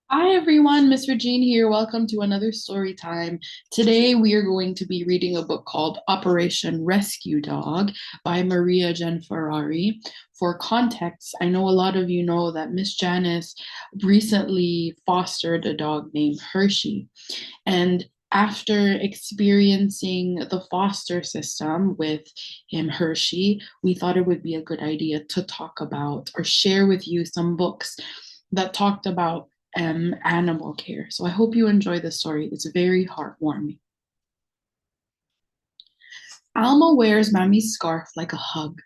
Hi everyone, Miss Regine here. Welcome to another story time. Today we are going to be reading a book called Operation Rescue Dog by Maria Gianferrari. For context, I know a lot of you know that Miss Janice recently fostered a dog named Hershey. And after experiencing the foster system with him, Hershey, we thought it would be a good idea to talk about or share with you some books that talked about animal care. So I hope you enjoy the story. It's very heartwarming. Alma wears Mammy's scarf like a hug.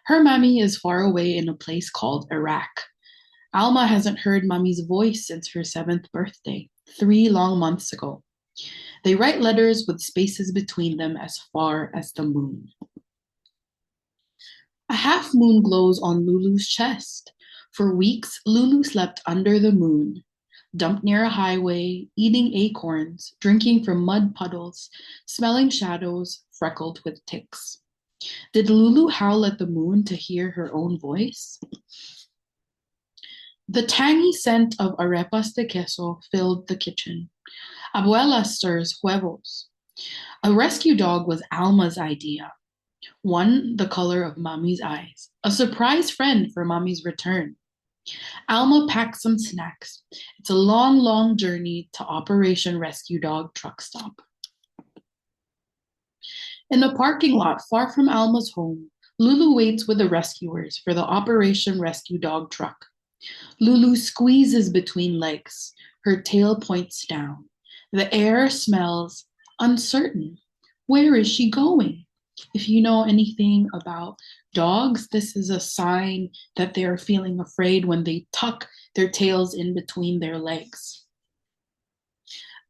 Her Mammy is far away in a place called Iraq. Alma hasn't heard Mommy's voice since her seventh birthday, 3 long months ago. They write letters with spaces between them as far as the moon. A half moon glows on Lulu's chest. For weeks, Lulu slept under the moon, dumped near a highway, eating acorns, drinking from mud puddles, smelling shadows, freckled with ticks. Did Lulu howl at the moon to hear her own voice? The tangy scent of arepas de queso filled the kitchen. Abuela stirs huevos. A rescue dog was Alma's idea. One the color of Mommy's eyes. A surprise friend for Mommy's return. Alma packed some snacks. It's a long, long journey to Operation Rescue Dog truck stop. In a parking lot far from Alma's home, Lulu waits with the rescuers for the Operation Rescue Dog truck. Lulu squeezes between legs. Her tail points down. The air smells uncertain. Where is she going? If you know anything about dogs, this is a sign that they are feeling afraid when they tuck their tails in between their legs.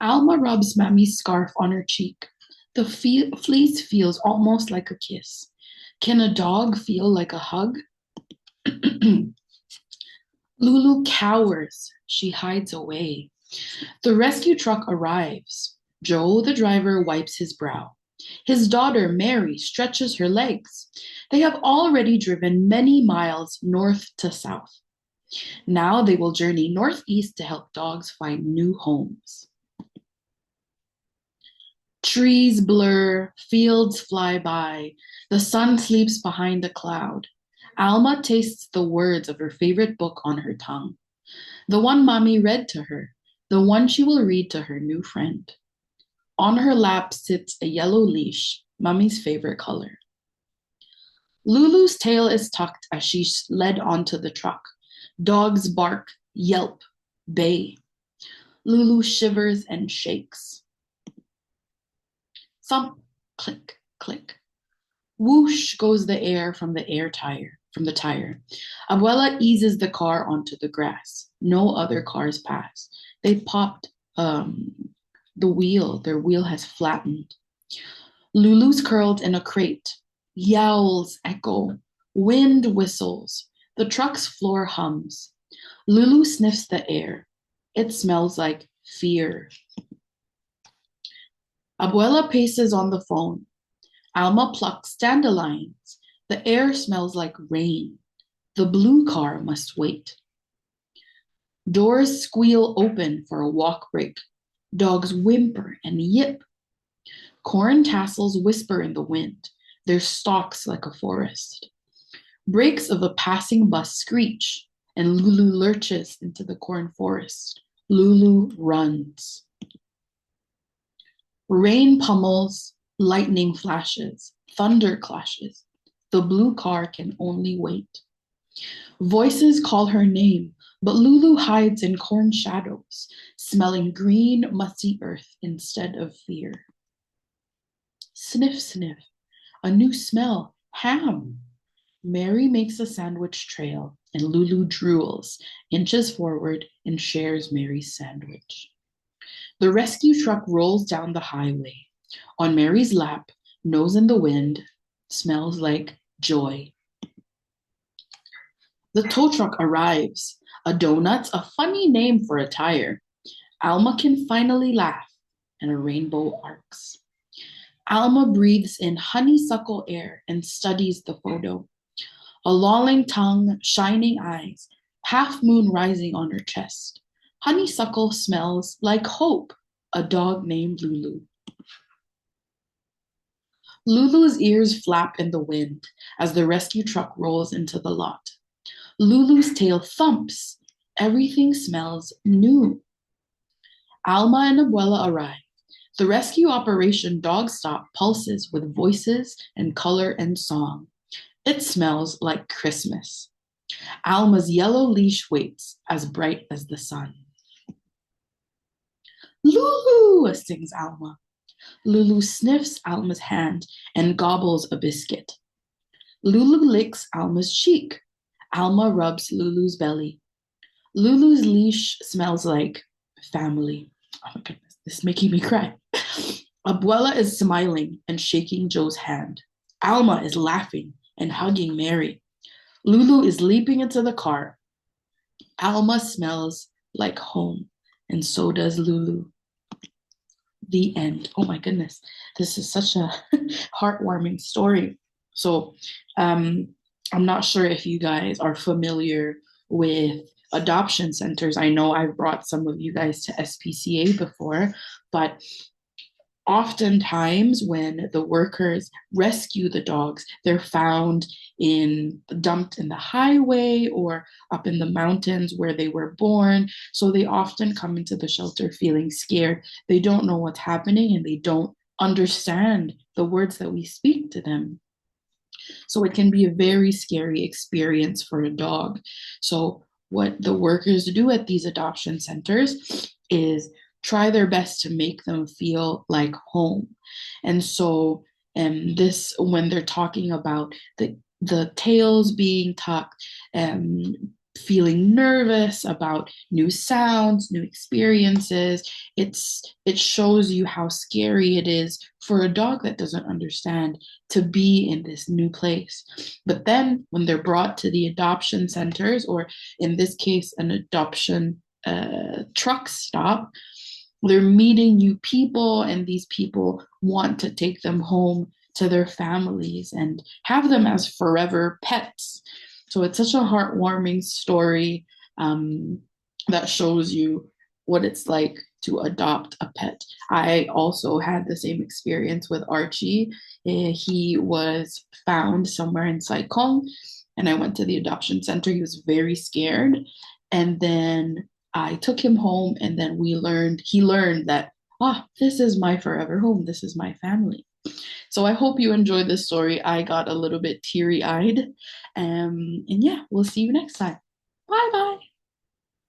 Alma rubs Mammy's scarf on her cheek. The fleece feels almost like a kiss. Can a dog feel like a hug? Lulu cowers. She hides away. The rescue truck arrives. Joe, the driver, wipes his brow. His daughter, Mary, stretches her legs. They have already driven many miles north to south. Now they will journey northeast to help dogs find new homes. Trees blur, fields fly by. The sun sleeps behind a cloud. Alma tastes the words of her favorite book on her tongue. The one Mommy read to her, the one she will read to her new friend. On her lap sits a yellow leash, Mommy's favorite color. Lulu's tail is tucked as she's led onto the truck. Dogs bark, yelp, bay. Lulu shivers and shakes. Thump, click, click. Whoosh goes the air from the tire. Abuela eases the car onto the grass. No other cars pass. They popped the wheel. Their wheel has flattened. Lulu's curled in a crate. Yowls echo. Wind whistles. The truck's floor hums. Lulu sniffs the air. It smells like fear. Abuela paces on the phone. Alma plucks dandelions. The air smells like rain. The blue car must wait. Doors squeal open for a walk break. Dogs whimper and yip. Corn tassels whisper in the wind, their stalks like a forest. Brakes of a passing bus screech, and Lulu lurches into the corn forest. Lulu runs. Rain pummels, lightning flashes, thunder clashes. The blue car can only wait. Voices call her name, but Lulu hides in corn shadows, smelling green, musty earth instead of fear. Sniff, sniff. A new smell. Ham. Mary makes a sandwich trail, and Lulu drools, inches forward, and shares Mary's sandwich. The rescue truck rolls down the highway. On Mary's lap, nose in the wind, smells like joy. The tow truck arrives. A donut's a funny name for a tire. Alma can finally laugh, and a rainbow arcs. Alma breathes in honeysuckle air and studies the photo. A lolling tongue, shining eyes, half moon rising on her chest. Honeysuckle smells like hope, a dog named Lulu. Lulu's ears flap in the wind as the rescue truck rolls into the lot. Lulu's tail thumps. Everything smells new. Alma and Abuela arrive. The rescue operation Dog Stop pulses with voices and color and song. It smells like Christmas. Alma's yellow leash waits, as bright as the sun. Lulu, sings Alma. Lulu sniffs Alma's hand and gobbles a biscuit. Lulu licks Alma's cheek. Alma rubs Lulu's belly. Lulu's leash smells like family. Oh my goodness, this is making me cry. Abuela is smiling and shaking Joe's hand. Alma is laughing and hugging Mary. Lulu is leaping into the car. Alma smells like home, and so does Lulu. The end. Oh my goodness, this is such a heartwarming story. So, I'm not sure if you guys are familiar with adoption centers. I know I've brought some of you guys to SPCA before, but oftentimes when the workers rescue the dogs, they're found in dumped in the highway or up in the mountains where they were born. So they often come into the shelter feeling scared. They don't know what's happening and they don't understand the words that we speak to them. So it can be a very scary experience for a dog. So what the workers do at these adoption centers is try their best to make them feel like home. And so, this when they're talking about the tails being tucked, and feeling nervous about new sounds, new experiences, it shows you how scary it is for a dog that doesn't understand to be in this new place. But then when they're brought to the adoption centers, or in this case, an adoption truck stop, they're meeting new people, and these people want to take them home to their families and have them as forever pets. So it's such a heartwarming story, that shows you what it's like to adopt a pet. I also had the same experience with Archie. He was found somewhere in Saigon, and I went to the adoption center. He was very scared. And then I took him home, and then he learned that, this is my forever home. This is my family. So I hope you enjoyed this story. I got a little bit teary eyed. And yeah, we'll see you next time. Bye bye.